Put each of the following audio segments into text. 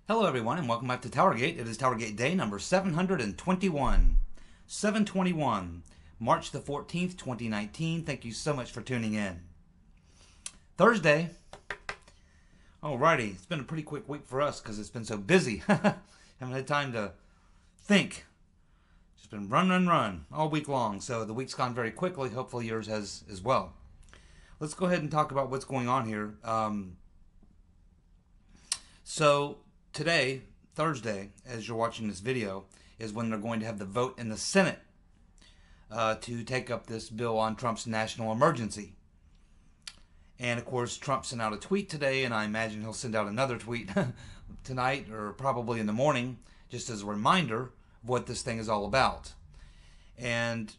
Hello everyone and welcome back to TowerGate. It is TowerGate day number 721. 721, March the 14th, 2019. Thank you so much for tuning in. Thursday. Alrighty, it's been a pretty quick week for us because it's been so busy. Haven't had time to think. Just been run all week long. So the week's gone very quickly. Hopefully yours has as well. Let's go ahead and talk about what's going on here. So today, Thursday, as you're watching this video, is when they're going to have the vote in the Senate to take up this bill on Trump's national emergency. And, of course, Trump sent out a tweet today, and I imagine he'll send out another tweet tonight or probably in the morning, just as a reminder of what this thing is all about. And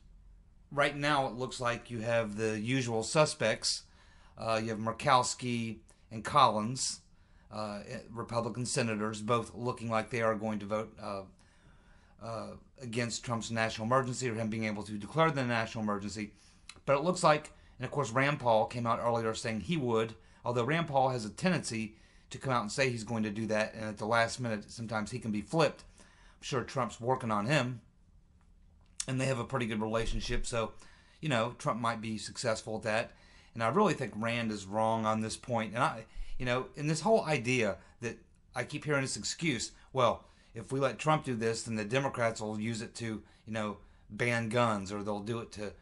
right now it looks like you have the usual suspects. You have Murkowski and Collins, Republican senators, both looking like they are going to vote against Trump's national emergency or him being able to declare the national emergency. But it looks like, and of course Rand Paul came out earlier saying he would, although Rand Paul has a tendency to come out and say he's going to do that, and at the last minute sometimes he can be flipped. I'm sure Trump's working on him, and they have a pretty good relationship, so, you know, Trump might be successful at that. And I really think Rand is wrong on this point. And in this whole idea that I keep hearing this excuse, well, if we let Trump do this, then the Democrats will use it to, ban guns, or they'll do it to,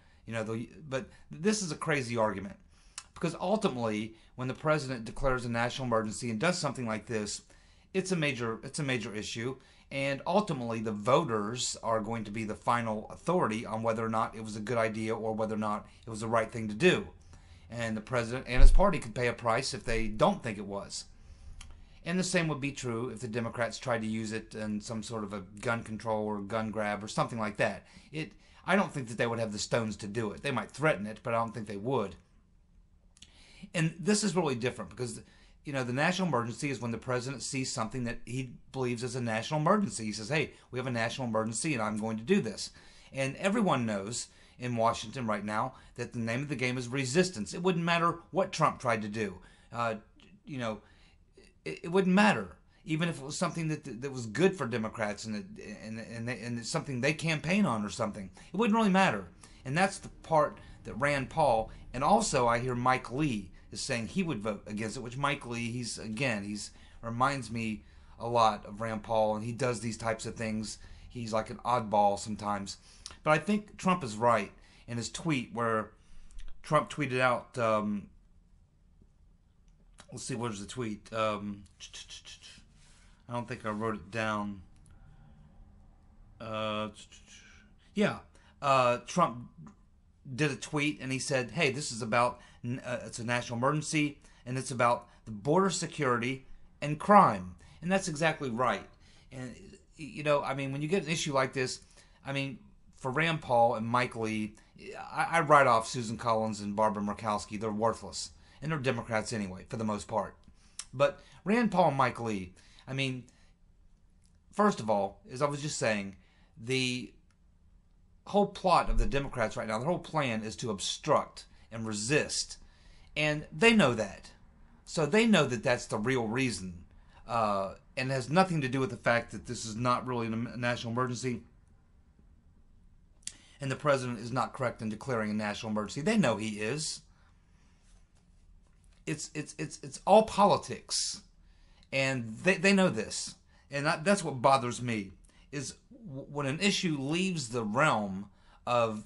but this is a crazy argument. Because ultimately, when the president declares a national emergency and does something like this, it's a major issue. And ultimately, the voters are going to be the final authority on whether or not it was a good idea or whether or not it was the right thing to do. And the president and his party could pay a price if they don't think it was. And the same would be true if the Democrats tried to use it in some sort of a gun control or gun grab or something like that. I don't think that they would have the stones to do it. They might threaten it, but I don't think they would. And this is really different because, the national emergency is when the president sees something that he believes is a national emergency. He says, hey, we have a national emergency and I'm going to do this. And everyone knows in Washington right now that the name of the game is resistance. It wouldn't matter what Trump tried to do. It wouldn't matter, even if it was something that was good for Democrats and it's something they campaign on or something. It wouldn't really matter. And that's the part that Rand Paul, and also I hear Mike Lee is saying he would vote against it, which Mike Lee, he's reminds me a lot of Rand Paul, and he does these types of things. He's like an oddball sometimes. But I think Trump is right in his tweet where Trump tweeted out, let's see, what is the tweet? I don't think I wrote it down. Trump did a tweet and he said, hey, this is about, it's a national emergency and it's about the border security and crime. And that's exactly right. And, when you get an issue like this, for Rand Paul and Mike Lee, I write off Susan Collins and Barbara Murkowski. They're worthless. And they're Democrats anyway, for the most part. But Rand Paul and Mike Lee, first of all, as I was just saying, the whole plot of the Democrats right now, their whole plan is to obstruct and resist. And they know that. So they know that that's the real reason. And it has nothing to do with the fact that this is not really a national emergency. And the president is not correct in declaring a national emergency. They know he is. It's all politics. And they know this. And that's what bothers me, is when an issue leaves the realm of,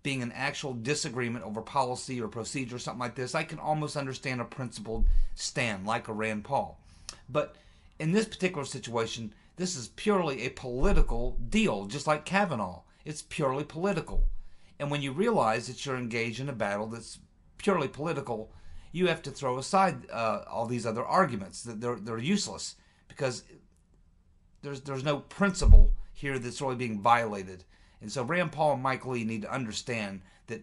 being an actual disagreement over policy or procedure or something like this, I can almost understand a principled stand like a Rand Paul. But in this particular situation, this is purely a political deal, just like Kavanaugh. It's purely political. And when you realize that you're engaged in a battle that's purely political, you have to throw aside all these other arguments. That they're useless because there's no principle here that's really being violated. And so Rand Paul and Mike Lee need to understand that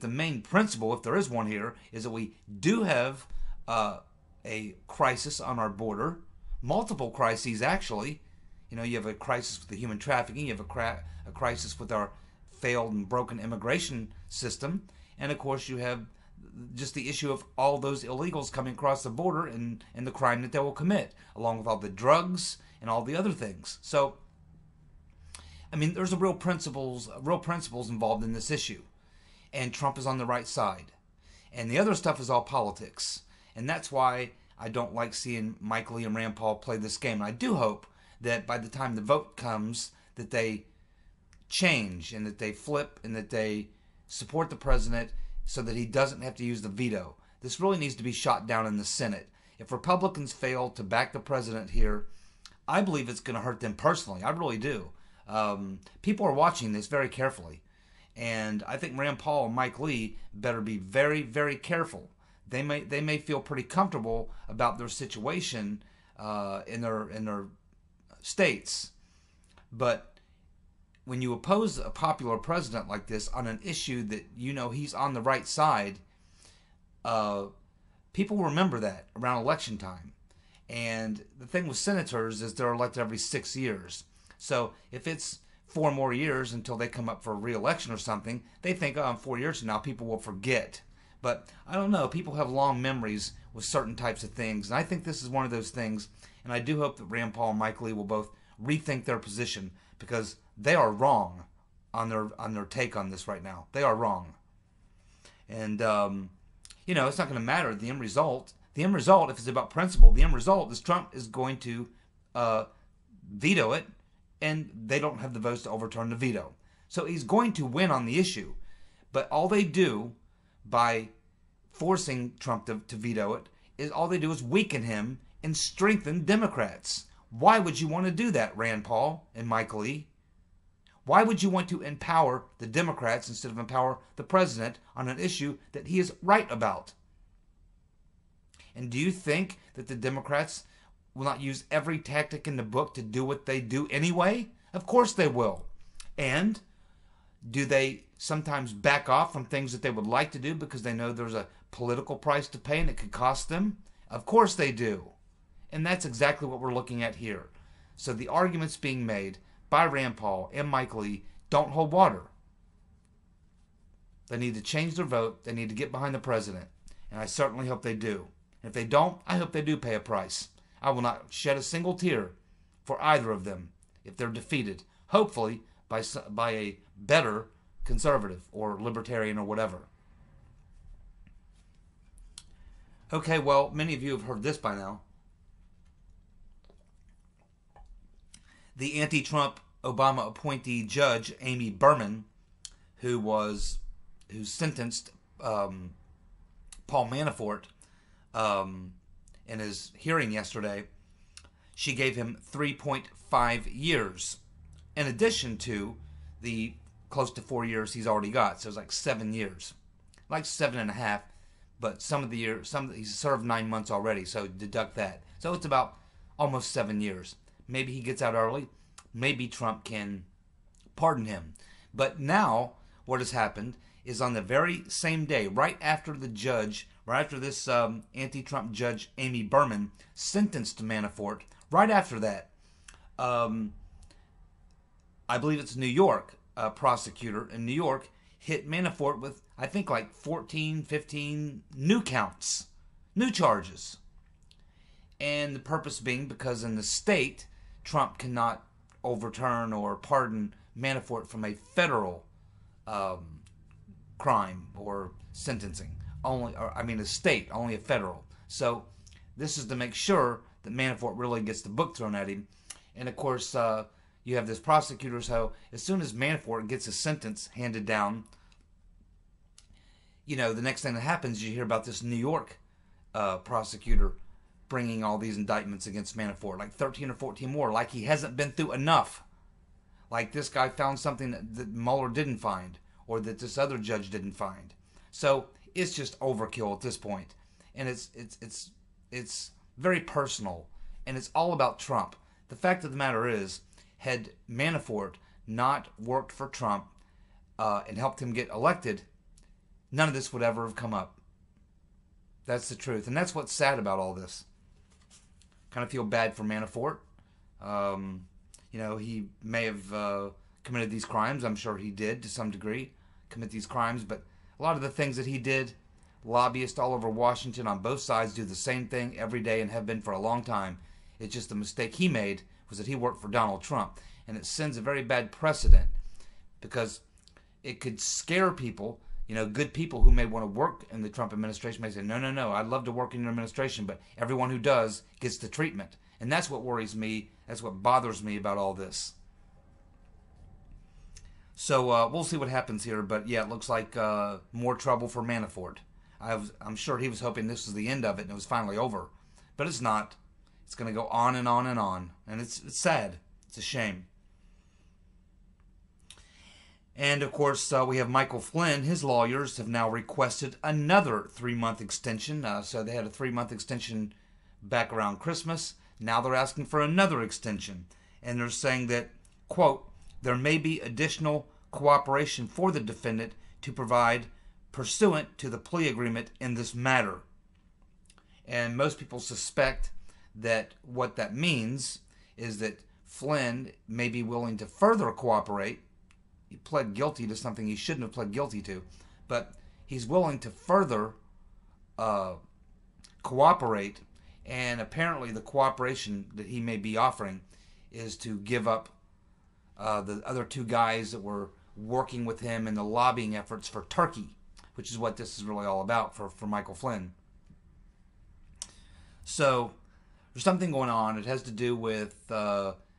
the main principle, if there is one here, is that we do have a crisis on our border, multiple crises actually. You have a crisis with the human trafficking, you have a crisis with our failed and broken immigration system, and of course you have just the issue of all those illegals coming across the border and the crime that they will commit, along with all the drugs and all the other things. So, I mean, there's real principles involved in this issue, and Trump is on the right side, and the other stuff is all politics, and that's why I don't like seeing Mike Lee and Rand Paul play this game. And I do hope that by the time the vote comes, that they change and that they flip and that they support the president so that he doesn't have to use the veto. This really needs to be shot down in the Senate. If Republicans fail to back the president here, I believe it's going to hurt them personally. I really do. People are watching this very carefully. And I think Rand Paul and Mike Lee better be very, very careful. They may feel pretty comfortable about their situation in their states, but when you oppose a popular president like this on an issue that you know he's on the right side, people remember that around election time. And the thing with senators is they're elected every 6 years. So if it's 4 more years until they come up for a re-election or something, they think, oh, in 4 years from now, people will forget. But I don't know. People have long memories with certain types of things. And I think this is one of those things. And I do hope that Rand Paul and Mike Lee will both rethink their position, because they are wrong on their take on this right now. They are wrong. And, it's not going to matter the end result. The end result, if it's about principle, the end result is Trump is going to veto it, and they don't have the votes to overturn the veto. So he's going to win on the issue. But all they do by forcing Trump to veto it is all they do is weaken him and strengthen Democrats. Why would you want to do that, Rand Paul and Mike Lee? Why would you want to empower the Democrats instead of empower the president on an issue that he is right about? And do you think that the Democrats will not use every tactic in the book to do what they do anyway? Of course they will. And do they sometimes back off from things that they would like to do because they know there's a political price to pay and it could cost them? Of course they do. And that's exactly what we're looking at here. So the arguments being made by Rand Paul and Mike Lee don't hold water. They need to change their vote. They need to get behind the president. And I certainly hope they do. And if they don't, I hope they do pay a price. I will not shed a single tear for either of them if they're defeated. Hopefully by a better conservative or libertarian or whatever. Okay, well, many of you have heard this by now. The anti-Trump Obama appointee judge, Amy Berman, who sentenced Paul Manafort in his hearing yesterday, she gave him 3.5 years, in addition to the close to 4 years he's already got. So it's like 7 years, like 7.5. But some of the years, he's served 9 months already, so deduct that. So it's about almost 7 years. Maybe he gets out early. Maybe Trump can pardon him. But now, what has happened is on the very same day, right after this anti-Trump judge, Amy Berman, sentenced Manafort, right after that, I believe it's New York, prosecutor in New York, hit Manafort with, I think, like 14, 15 new counts, new charges. And the purpose being because in the state, Trump cannot overturn or pardon Manafort from a federal crime or sentencing. A state, only a federal. So this is to make sure that Manafort really gets the book thrown at him. And of course, you have this prosecutor, so as soon as Manafort gets a sentence handed down, the next thing that happens, you hear about this New York prosecutor bringing all these indictments against Manafort, like 13 or 14 more, like he hasn't been through enough. Like this guy found something that Mueller didn't find, or that this other judge didn't find. So it's just overkill at this point. And it's very personal, and it's all about Trump. The fact of the matter is, had Manafort not worked for Trump and helped him get elected, none of this would ever have come up. That's the truth. And that's what's sad about all this. Kind of feel bad for Manafort. He may have committed these crimes. I'm sure he did to some degree commit these crimes. But a lot of the things that he did lobbyists all over Washington on both sides do the same thing every day and have been for a long time. It's just the mistake he made was that he worked for Donald Trump. And it sends a very bad precedent because it could scare people. You know, good people who may want to work in the Trump administration may say, no, no, no, I'd love to work in your administration, but everyone who does gets the treatment. And that's what worries me. That's what bothers me about all this. So we'll see what happens here. But yeah, it looks like more trouble for Manfort. I'm sure he was hoping this was the end of it and it was finally over. But it's not. It's going to go on and on and on. And it's sad. It's a shame. And, of course, we have Michael Flynn. His lawyers have now requested another 3-month extension. So they had a 3-month extension back around Christmas. Now they're asking for another extension. And they're saying that, quote, there may be additional cooperation for the defendant to provide pursuant to the plea agreement in this matter. And most people suspect that what that means is that Flynn may be willing to further cooperate. He pled guilty to something he shouldn't have pled guilty to, but he's willing to further cooperate, and apparently the cooperation that he may be offering is to give up the other 2 guys that were working with him in the lobbying efforts for Turkey, which is what this is really all about for Michael Flynn. So there's something going on. It has to do with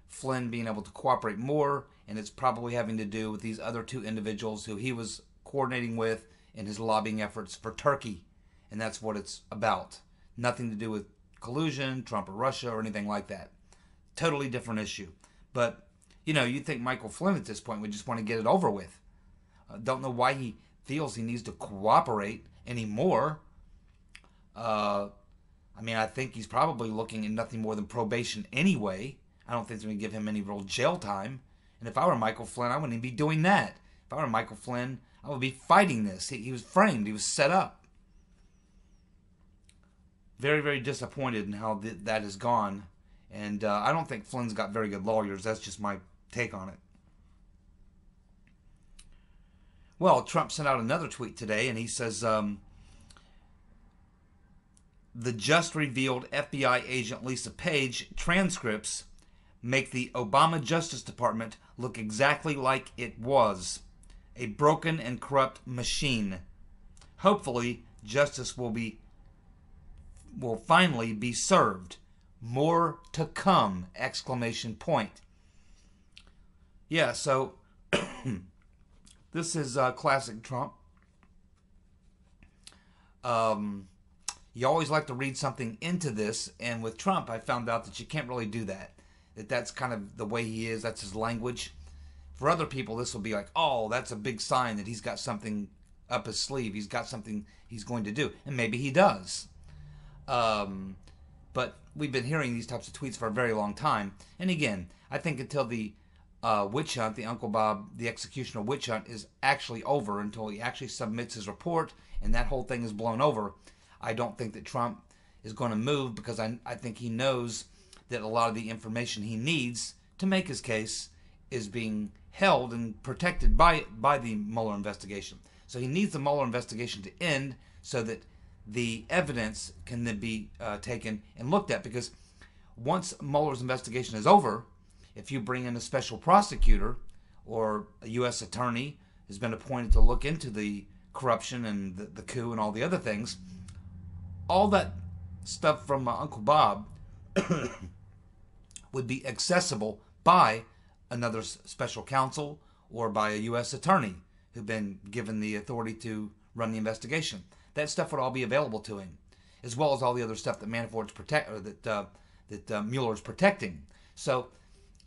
Flynn being able to cooperate more, and it's probably having to do with these other 2 individuals who he was coordinating with in his lobbying efforts for Turkey. And that's what it's about. Nothing to do with collusion, Trump or Russia, or anything like that. Totally different issue. But, you know, you'd think Michael Flynn at this point would just want to get it over with. Don't know why he feels he needs to cooperate anymore. I mean, I think he's probably looking at nothing more than probation anyway. I don't think they're going to give him any real jail time. And if I were Michael Flynn, I wouldn't even be doing that. If I were Michael Flynn, I would be fighting this. He was framed. He was set up. Very, very disappointed in how that has gone. And I don't think Flynn's got very good lawyers. That's just my take on it. Well, Trump sent out another tweet today, and he says, the just revealed FBI agent Lisa Page transcripts make the Obama Justice Department look exactly like it was, a broken and corrupt machine. Hopefully, justice will finally be served. More to come! Exclamation point. Yeah, so this is classic Trump. You always like to read something into this, and with Trump, I found out that you can't really do that. That's kind of the way he is. That's his language. For other people, this will be like, oh, that's a big sign that he's got something up his sleeve. He's got something he's going to do. And maybe he does. But we've been hearing these types of tweets for a very long time. And again, I think until the witch hunt, the Uncle Bob, the executional witch hunt is actually over, until he actually submits his report and that whole thing is blown over, I don't think that Trump is going to move, because I think he knows that a lot of the information he needs to make his case is being held and protected by the Mueller investigation. So he needs the Mueller investigation to end so that the evidence can then be taken and looked at. Because once Mueller's investigation is over, if you bring in a special prosecutor or a U.S. attorney has been appointed to look into the corruption and the coup and all the other things, all that stuff from Uncle Bob would be accessible by another special counsel or by a U.S. attorney who've been given the authority to run the investigation. That stuff would all be available to him, as well as all the other stuff that Manafort's that Mueller's protecting. So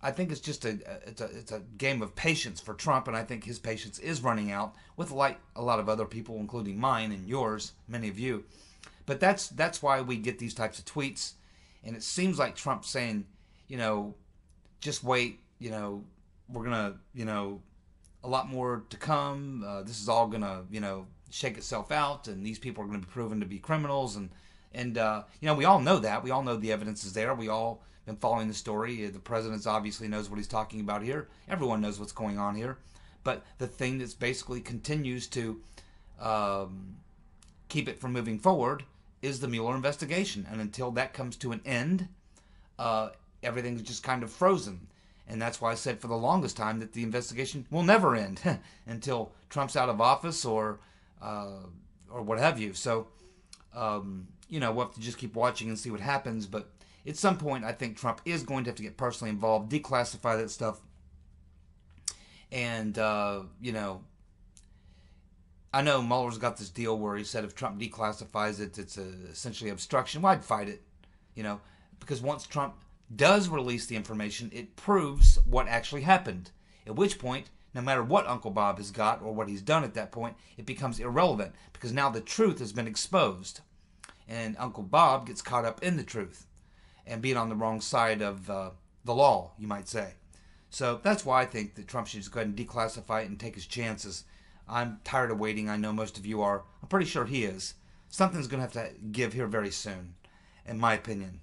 I think it's just it's a game of patience for Trump, and I think his patience is running out with like a lot of other people, including mine and yours, many of you. But that's why we get these types of tweets, and it seems like Trump's saying, you know, just wait, you know, we're gonna, you know, a lot more to come. This is all gonna, you know, shake itself out, and these people are going to be proven to be criminals, and you know, we all know that. We all know the evidence is there. We all been following the story. The president obviously knows what he's talking about here. Everyone knows what's going on here. But the thing that's basically continues to keep it from moving forward is the Mueller investigation. And until that comes to an end, everything's just kind of frozen. And that's why I said for the longest time that the investigation will never end until Trump's out of office or what have you. So, we'll have to just keep watching and see what happens. But at some point, I think Trump is going to have to get personally involved, declassify that stuff. And, I know Mueller's got this deal where he said if Trump declassifies it, it's essentially obstruction. Well, I'd fight it, because once Trump does release the information, it proves what actually happened. At which point, no matter what Uncle Bob has got or what he's done at that point, it becomes irrelevant because now the truth has been exposed. And Uncle Bob gets caught up in the truth and being on the wrong side of the law, you might say. So that's why I think that Trump should just go ahead and declassify it and take his chances. I'm tired of waiting. I know most of you are. I'm pretty sure he is. Something's going to have to give here very soon, in my opinion.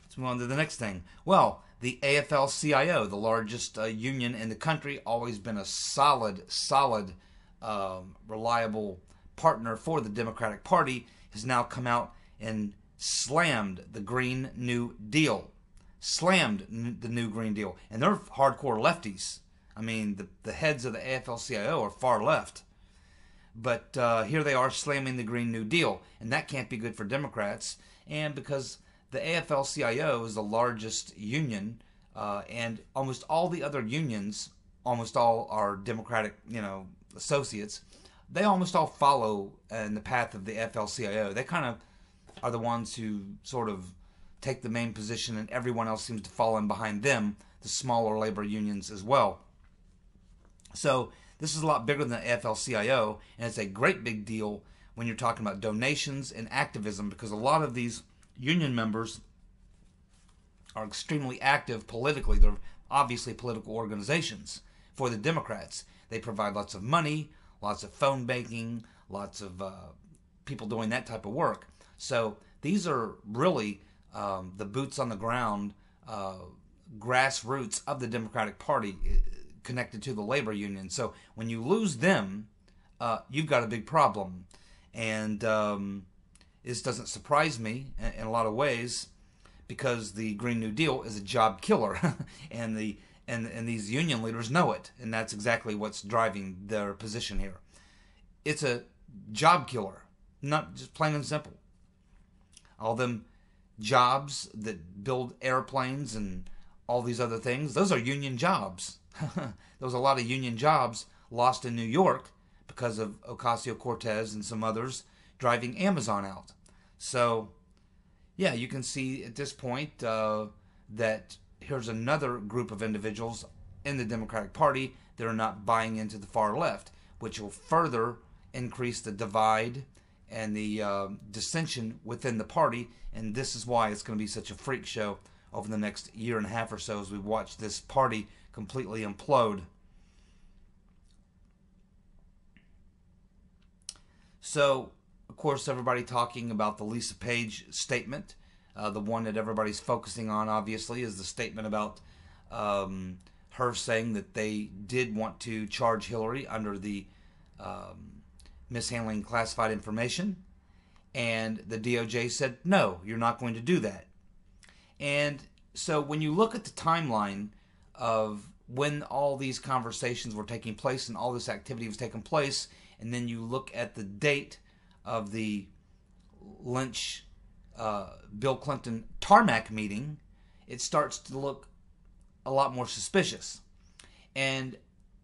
Let's move on to the next thing. Well, the AFLCIO, the largest union in the country, always been a solid, reliable partner for the Democratic Party, has now come out and slammed the Green New Deal. Slammed the new Green Deal. And they're hardcore lefties. I mean, the heads of the AFL-CIO are far left. But here they are slamming the Green New Deal. And that can't be good for Democrats. And because the AFL-CIO is the largest union, and almost all the other unions, almost all are Democratic, associates, they almost all follow in the path of the AFL-CIO. They kind of are the ones who sort of take the main position, and everyone else seems to fall in behind them, the smaller labor unions as well. So this is a lot bigger than the AFL-CIO, and it's a great big deal when you're talking about donations and activism, because a lot of these union members are extremely active politically. They're obviously political organizations for the Democrats. They provide lots of money, lots of phone banking, lots of people doing that type of work. So these are really the boots on the ground, grassroots of the Democratic Party connected to the labor union. So when you lose them, you've got a big problem. And this doesn't surprise me in a lot of ways, because the Green New Deal is a job killer, and these union leaders know it, and that's exactly what's driving their position here. It's a job killer, not just plain and simple. All them jobs that build airplanes and all these other things, those are union jobs. There's a lot of union jobs lost in New York because of Ocasio-Cortez and some others driving Amazon out. So, yeah, you can see at this point that here's another group of individuals in the Democratic Party that are not buying into the far left, which will further increase the divide and the dissension within the party. And this is why it's going to be such a freak show over the next year and a half or so as we watch this party completely implode. So, of course, everybody talking about the Lisa Page statement. The one that everybody's focusing on, obviously, is the statement about her saying that they did want to charge Hillary under the mishandling classified information. And the DOJ said, no, you're not going to do that. And so when you look at the timeline of when all these conversations were taking place and all this activity was taking place, and then you look at the date of the Lynch Bill Clinton tarmac meeting, it starts to look a lot more suspicious. And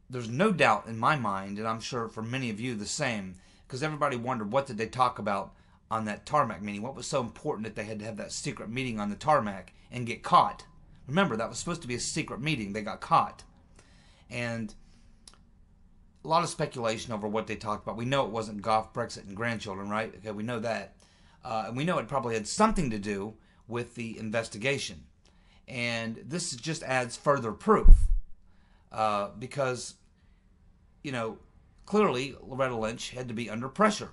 there's no doubt in my mind, and I'm sure for many of you the same, because everybody wondered, what did they talk about on that tarmac meeting? What was so important that they had to have that secret meeting on the tarmac and get caught? Remember, that was supposed to be a secret meeting. They got caught. And a lot of speculation over what they talked about. We know it wasn't golf, Brexit, and grandchildren, right? Okay, we know that. And we know it probably had something to do with the investigation. And this just adds further proof. Because, clearly Loretta Lynch had to be under pressure.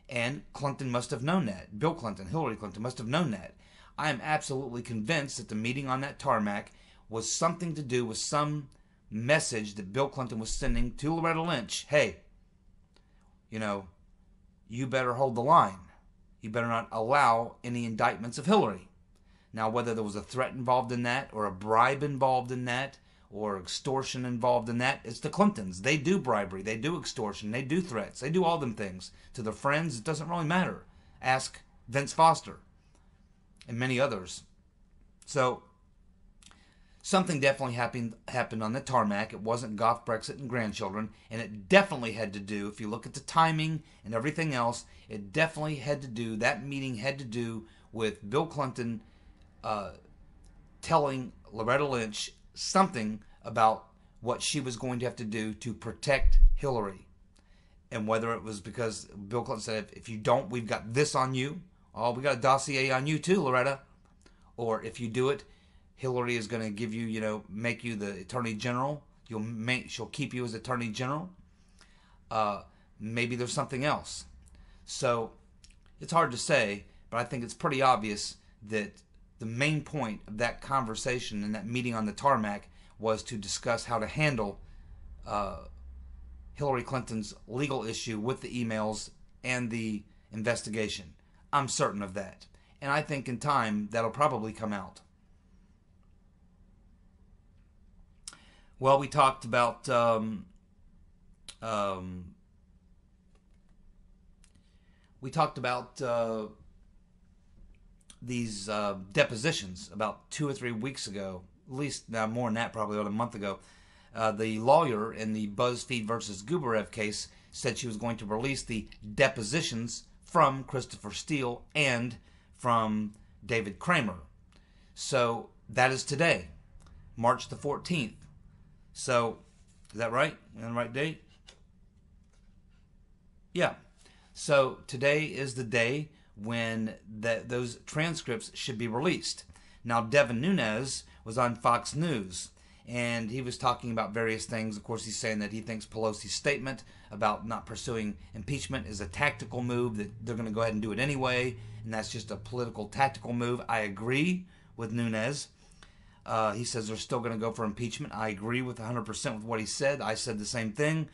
And Clinton must have known that. Bill Clinton, Hillary Clinton must have known that. I am absolutely convinced that the meeting on that tarmac was something to do with some message that Bill Clinton was sending to Loretta Lynch. Hey, you better hold the line. You better not allow any indictments of Hillary. Now, whether there was a threat involved in that, or a bribe involved in that, or extortion involved in that, it's the Clintons. They do bribery, they do extortion, they do threats, they do all them things. To their friends, it doesn't really matter. Ask Vince Foster and many others. So, something definitely happened on the tarmac. It wasn't Goff, Brexit, and grandchildren, and it definitely had to do, if you look at the timing and everything else, it definitely had to do, that meeting had to do with Bill Clinton telling Loretta Lynch something about what she was going to have to do to protect Hillary. And whether it was because Bill Clinton said, if you don't, we've got this on you. Oh, we got a dossier on you too, Loretta. Or if you do it, Hillary is going to give you, make you the Attorney General. She'll keep you as Attorney General. Maybe there's something else. So it's hard to say, but I think it's pretty obvious that the main point of that conversation and that meeting on the tarmac was to discuss how to handle Hillary Clinton's legal issue with the emails and the investigation. I'm certain of that. And I think in time that'll probably come out. Well, we talked about these depositions about 2 or 3 weeks ago, at least more than that, probably about a month ago. The lawyer in the BuzzFeed versus Gubarev case said she was going to release the depositions from Christopher Steele and from David Kramer. So that is today, March the 14th. So, is that right? On the right date? Yeah. So today is the day when those transcripts should be released. Now, Devin Nunes was on Fox News, and he was talking about various things. Of course, he's saying that he thinks Pelosi's statement about not pursuing impeachment is a tactical move, that they're going to go ahead and do it anyway, and that's just a political tactical move. I agree with Nunes. He says they're still going to go for impeachment. I agree with 100% with what he said. I said the same thing.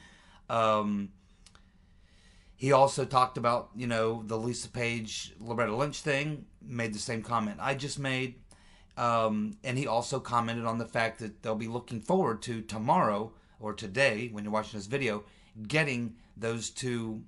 He also talked about, the Lisa Page, Loretta Lynch thing, made the same comment I just made. And he also commented on the fact that they'll be looking forward to tomorrow, or today, when you're watching this video, getting those two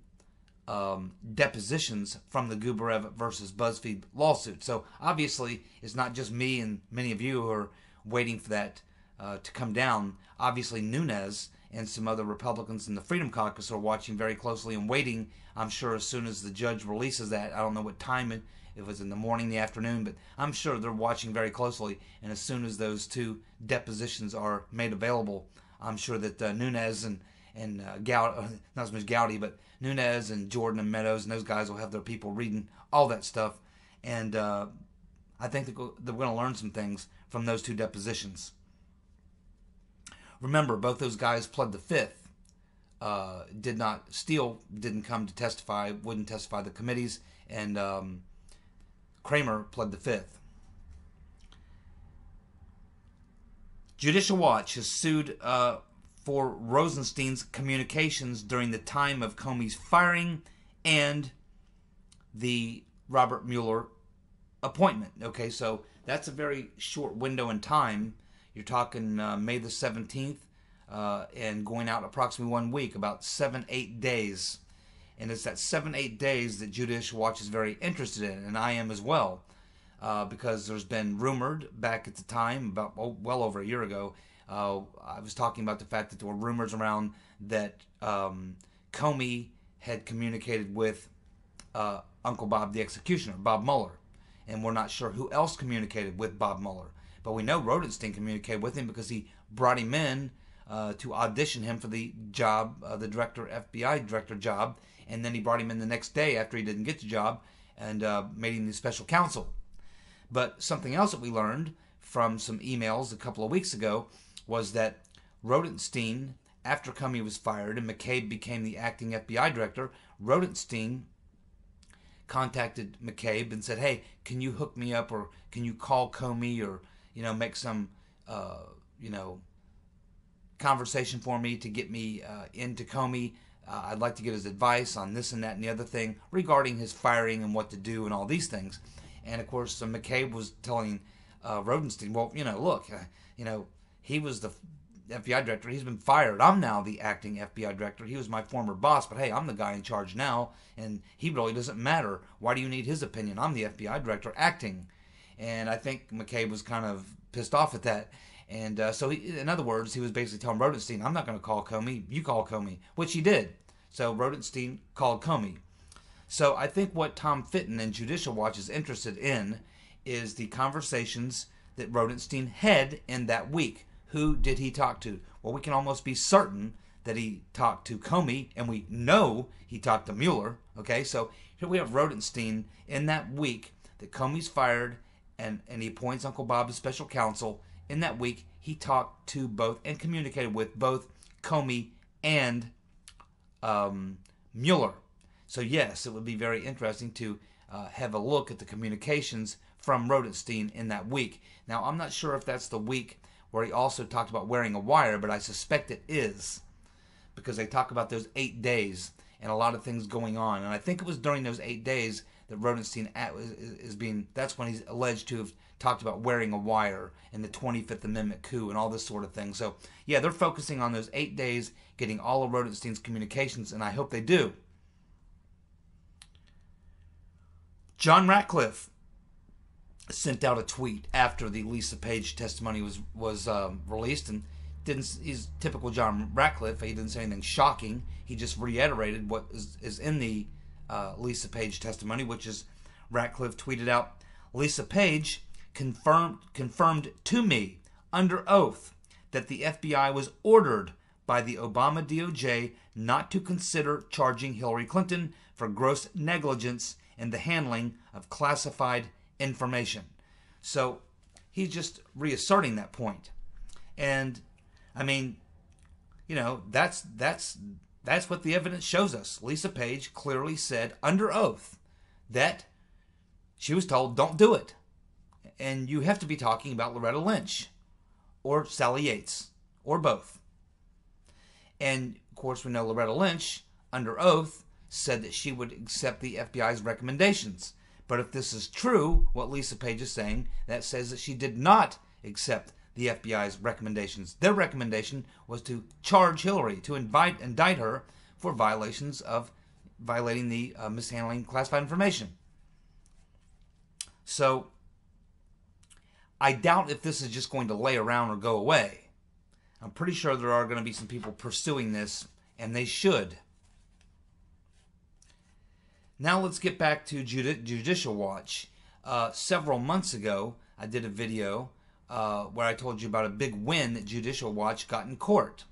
depositions from the Gubarev versus BuzzFeed lawsuit. So obviously, it's not just me and many of you who are waiting for that to come down. Obviously, Nunes and some other Republicans in the Freedom Caucus are watching very closely and waiting. I'm sure as soon as the judge releases that, I don't know what time if it was in the morning, the afternoon, but I'm sure they're watching very closely. And as soon as those two depositions are made available, I'm sure that Nunes and Gowdy, not as much Gowdy, but Nunes and Jordan and Meadows and those guys will have their people reading all that stuff. And I think they're going to learn some things from those two depositions. Remember, both those guys pled the fifth. Steele didn't come to testify, wouldn't testify the committees, and Kramer pled the fifth. Judicial Watch has sued for Rosenstein's communications during the time of Comey's firing and the Robert Mueller appointment. Okay, so that's a very short window in time. You're talking May the 17th and going out approximately 1 week, about 7-8 days. And it's that 7-8 days that Judicial Watch is very interested in, and I am as well, because there's been rumored back at the time, about well over a year ago, I was talking about the fact that there were rumors around that Comey had communicated with Uncle Bob the executioner, Bob Mueller, and we're not sure who else communicated with Bob Mueller. But we know Rosenstein communicated with him because he brought him in to audition him for the job, the FBI director job, and then he brought him in the next day after he didn't get the job and made him the special counsel. But something else that we learned from some emails a couple of weeks ago was that Rosenstein, after Comey was fired and McCabe became the acting FBI director, Rosenstein contacted McCabe and said, hey, can you hook me up, or can you call Comey, or make some, conversation for me to get me into Comey I'd like to get his advice on this and that and the other thing regarding his firing and what to do and all these things. And of course, McCabe was telling Rodenstein, well, look, he was the FBI director. He's been fired. I'm now the acting FBI director. He was my former boss, but hey, I'm the guy in charge now, and he really doesn't matter. Why do you need his opinion? I'm the FBI director acting. And I think McCabe was kind of pissed off at that. And so, in other words, he was basically telling Rodenstein, I'm not going to call Comey. You call Comey, which he did. So Rodenstein called Comey. So I think what Tom Fitton and Judicial Watch is interested in is the conversations that Rodenstein had in that week. Who did he talk to? Well, we can almost be certain that he talked to Comey, and we know he talked to Mueller. Okay, so here we have Rodenstein in that week that Comey's fired, and he appoints Uncle Bob as special counsel. In that week, he talked to both and communicated with both Comey and Mueller. So yes, it would be very interesting to have a look at the communications from Rodenstein in that week. Now, I'm not sure if that's the week where he also talked about wearing a wire, but I suspect it is, because they talk about those 8 days and a lot of things going on. And I think it was during those 8 days that Rodenstein that's when he's alleged to have talked about wearing a wire and the 25th Amendment coup and all this sort of thing. So yeah, they're focusing on those 8 days, getting all of Rodenstein's communications, and I hope they do. John Ratcliffe sent out a tweet after the Lisa Page testimony was released, and he's typical John Ratcliffe. He didn't say anything shocking. He just reiterated what is in the Lisa Page testimony, which is Ratcliffe tweeted out, Lisa Page confirmed to me under oath that the FBI was ordered by the Obama DOJ not to consider charging Hillary Clinton for gross negligence in the handling of classified information. So he's just reasserting that point. And I mean, that's what the evidence shows us. Lisa Page clearly said under oath that she was told, don't do it. And you have to be talking about Loretta Lynch or Sally Yates or both. And of course, we know Loretta Lynch under oath said that she would accept the FBI's recommendations. But if this is true, what Lisa Page is saying, that says that she did not accept the FBI's recommendations. Their recommendation was to charge Hillary, to indict her for violating the mishandling classified information. So I doubt if this is just going to lay around or go away. I'm pretty sure there are going to be some people pursuing this, and they should. Now let's get back to Judicial Watch. Several months ago, I did a video where I told you about a big win that Judicial Watch got in court.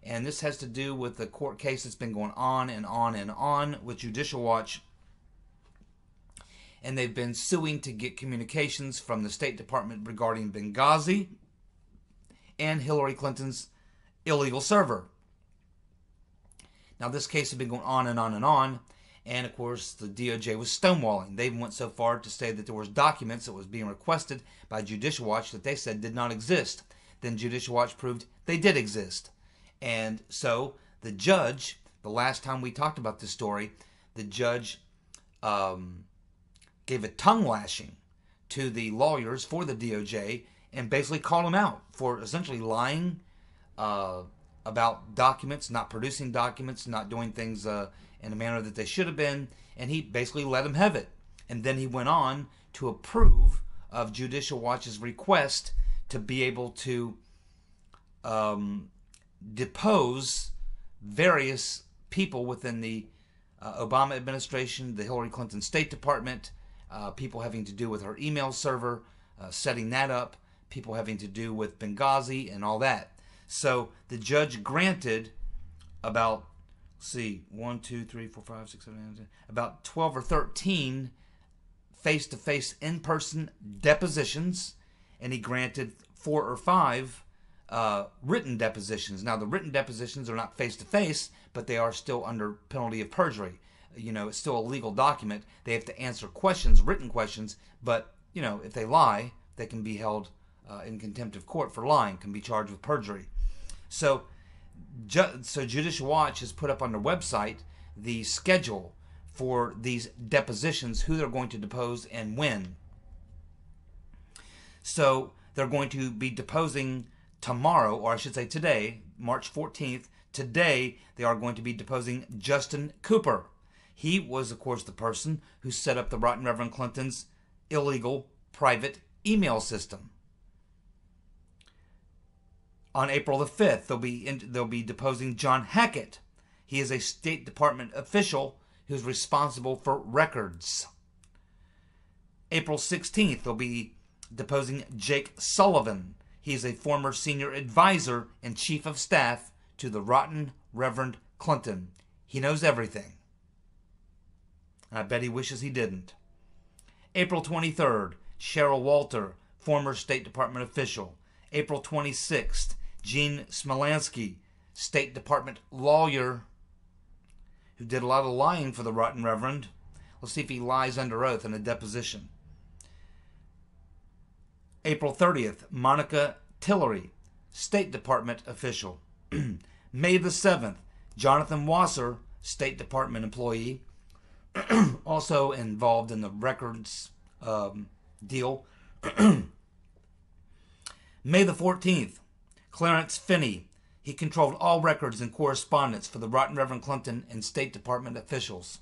And this has to do with the court case that's been going on and on and on with Judicial Watch. And they've been suing to get communications from the State Department regarding Benghazi and Hillary Clinton's illegal server. Now this case has been going on and on and on. And of course, the DOJ was stonewalling. They went so far to say that there was documents that was being requested by Judicial Watch that they said did not exist. Then Judicial Watch proved they did exist. And so the judge, the last time we talked about this story, the judge gave a tongue lashing to the lawyers for the DOJ and basically called them out for essentially lying about documents, not producing documents, not doing things in a manner that they should have been, and he basically let him have it. And then he went on to approve of Judicial Watch's request to be able to depose various people within the Obama administration, the Hillary Clinton State Department, people having to do with her email server, setting that up, people having to do with Benghazi and all that. So the judge granted about, about 12 or 13 face-to-face in-person depositions, and he granted 4 or 5 written depositions. Now, the written depositions are not face-to-face, but they are still under penalty of perjury. It's still a legal document. They have to answer questions, written questions, but, if they lie, they can be held in contempt of court for lying, can be charged with perjury. So So Judicial Watch has put up on their website the schedule for these depositions, who they're going to depose and when. So they're going to be deposing tomorrow, or I should say today, March 14th. Today they are going to be deposing Justin Cooper. He was, of course, the person who set up the Rotten Reverend Clinton's illegal private email system. On April the 5th, they'll be deposing John Hackett. He is a State Department official who's responsible for records. April 16th, they'll be deposing Jake Sullivan. He's a former senior advisor and chief of staff to the Rotten Reverend Clinton. He knows everything. And I bet he wishes he didn't. April 23rd, Cheryl Walter, former State Department official. April 26th, Gene Smolansky, State Department lawyer who did a lot of lying for the Rotten Reverend. Let's see if he lies under oath in a deposition. April 30th, Monica Tillery, State Department official. May the 7th, Jonathan Wasser, State Department employee, also involved in the records deal. May the 14th, Clarence Finney. He controlled all records and correspondence for the Rotten Reverend Clinton and State Department officials.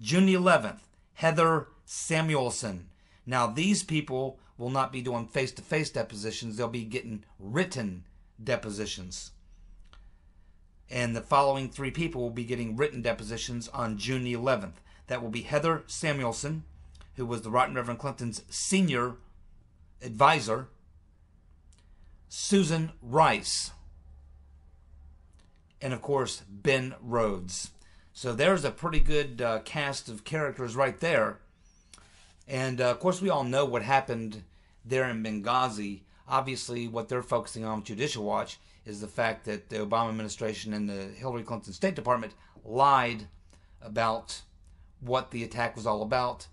June the 11th, Heather Samuelson. Now, these people will not be doing face-to-face depositions. They'll be getting written depositions. And the following three people will be getting written depositions on June the 11th. That will be Heather Samuelson, who was the Rotten Reverend Clinton's senior advisor, Susan Rice, and of course Ben Rhodes. So there's a pretty good cast of characters right there. And of course we all know what happened there in Benghazi. Obviously what they're focusing on with Judicial Watch is the fact that the Obama administration and the Hillary Clinton State Department lied about what the attack was all about,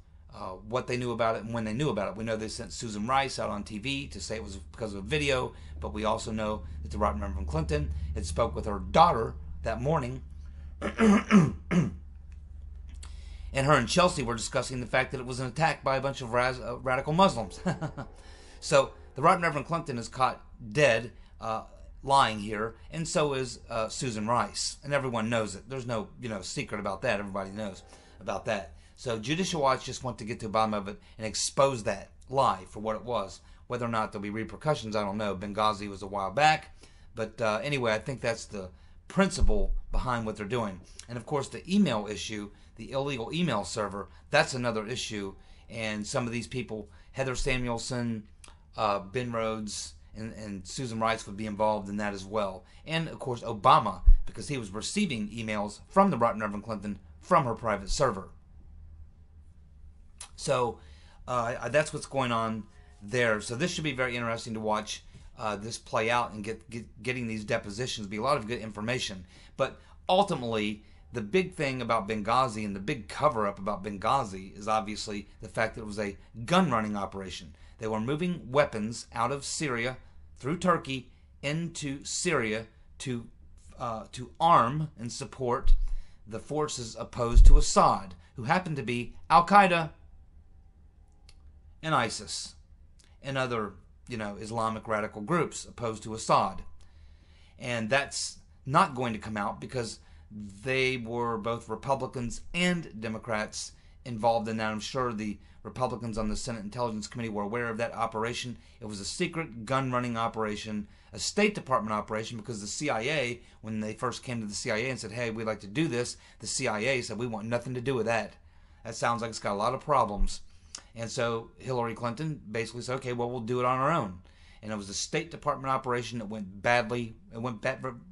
what they knew about it and when they knew about it. We know they sent Susan Rice out on TV to say it was because of a video, but we also know that the Rotten Reverend Clinton had spoke with her daughter that morning, and her and Chelsea were discussing the fact that it was an attack by a bunch of radical Muslims. So the Rotten Reverend Clinton is caught dead lying here, and so is Susan Rice, and everyone knows it. There's no secret about that. Everybody knows about that. So Judicial Watch just want to get to the bottom of it and expose that lie for what it was. Whether or not there'll be repercussions, I don't know. Benghazi was a while back. But anyway, I think that's the principle behind what they're doing. And of course, the email issue, the illegal email server, that's another issue. And some of these people, Heather Samuelson, Ben Rhodes, and Susan Rice would be involved in that as well. And of course, Obama, because he was receiving emails from the Rotten Reverend Clinton from her private server. So that's what's going on there. So this should be very interesting to watch this play out and getting these depositions. Be a lot of good information. But ultimately, the big thing about Benghazi and the big cover-up about Benghazi is obviously the fact that it was a gun-running operation. They were moving weapons out of Syria through Turkey into Syria to arm and support the forces opposed to Assad, who happened to be Al-Qaeda and ISIS and other, Islamic radical groups opposed to Assad. And that's not going to come out because they were both Republicans and Democrats involved in that. I'm sure the Republicans on the Senate Intelligence Committee were aware of that operation. It was a secret gun-running operation, a State Department operation, because the CIA, when they first came to the CIA and said, hey, we'd like to do this, the CIA said, we want nothing to do with that. That sounds like it's got a lot of problems. And so Hillary Clinton basically said, okay, well, we'll do it on our own. And it was a State Department operation that went badly. It went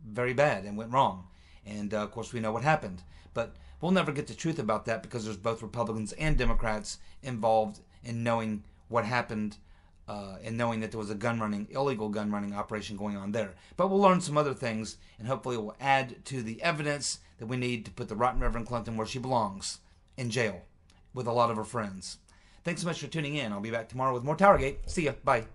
very bad and went wrong. And, of course, we know what happened. But we'll never get the truth about that because there's both Republicans and Democrats involved in knowing what happened and knowing that there was a illegal gun-running operation going on there. But we'll learn some other things, and hopefully it will add to the evidence that we need to put the Rotten Reverend Clinton where she belongs, in jail, with a lot of her friends. Thanks so much for tuning in. I'll be back tomorrow with more TowerGate. See ya. Bye.